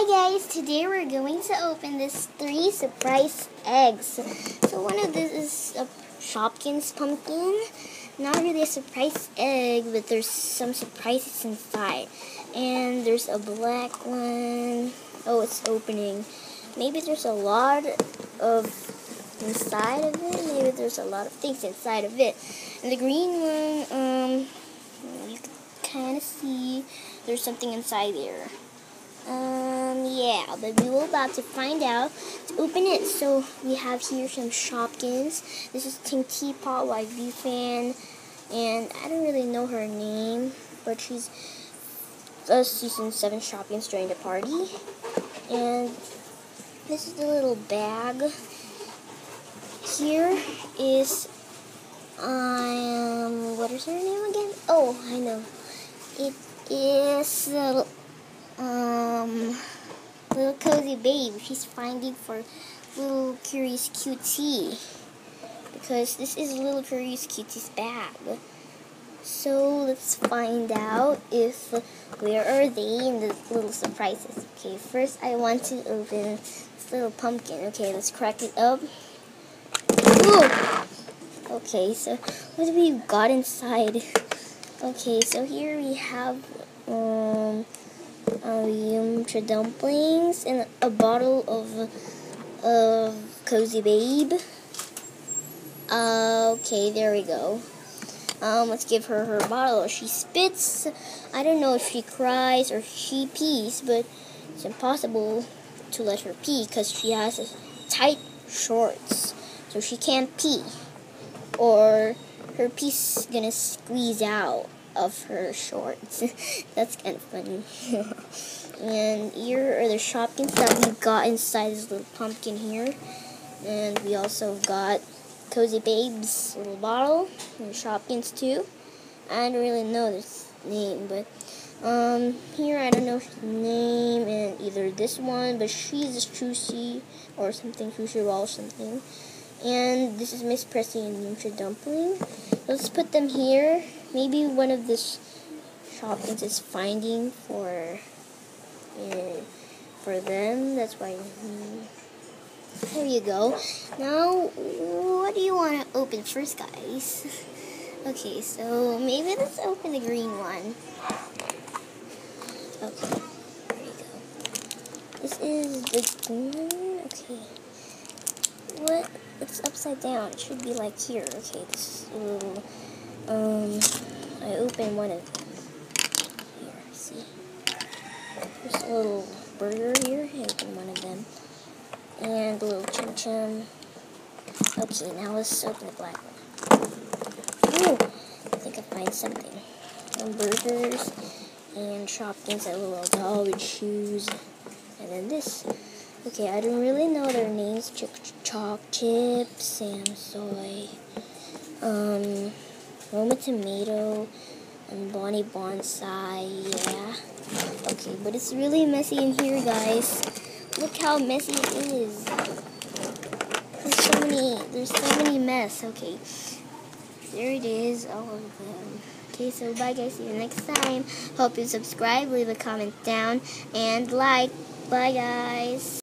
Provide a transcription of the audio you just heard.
Hi guys, today we're going to open this 3 surprise eggs. So one of this is a Shopkins pumpkin. Not really a surprise egg, but there's some surprises inside. And there's a black one. Oh, it's opening. Maybe there's a lot of inside of it. Maybe there's a lot of things inside of it. And the green one, you can kind of see there's something inside there. Yeah, but we will about to find out. Let's open it. So we have here some Shopkins. This is Ting Teapot YV fan, and I don't really know her name, but she's a season 7 Shopkins during the party. And this is the little bag. Here is what is her name again? Oh, I know. It is little cozy babe. She's finding for little curious cutie, because this is little curious cutie's bag. So let's find out if where are they in the little surprises. Okay, first I want to open this little pumpkin. Okay, let's crack it up. Ooh! Okay, so what do we got inside? Okay, so here we have yum dumplings and a bottle of Cozy Babe. Okay, there we go. Let's give her her bottle. She spits. I don't know if she cries or she pees, but it's impossible to let her pee because she has tight shorts, so she can't pee, or her pee's gonna squeeze out of her shorts. That's kind of funny. And here are the Shopkins that we got inside this little pumpkin here. And we also got Cozy Babe's little bottle and Shopkins too. I don't really know this name, but here I don't know his name, and either this one, but she's a Sushi or something, Sushi Roll or something. And this is Miss Pressy and Yum Dumpling. Let's put them here. Maybe one of the Shopkins is finding for them. That's why. There you go. Now, what do you want to open first, guys? Okay, so maybe let's open the green one. Okay, there you go. This is the green. Okay. What? It's upside down. It should be like here. Okay, this is a little. I opened one of them. Here, see? There's a little burger here. I opened one of them. And a little chum chum. Okay, now let's open the black one. Ooh! I think I find something. Some burgers and Shopkins, a little doll with shoes. And then this. Okay, I don't really know their names. Choc Chips, Sam Soy, Roma Tomato, and Bonnie Bonsai, yeah. Okay, but it's really messy in here, guys. Look how messy it is. There's so many mess. Okay, there it is, all of them. Okay, so bye guys, see you next time. Hope you subscribe, leave a comment down, and like. Bye guys.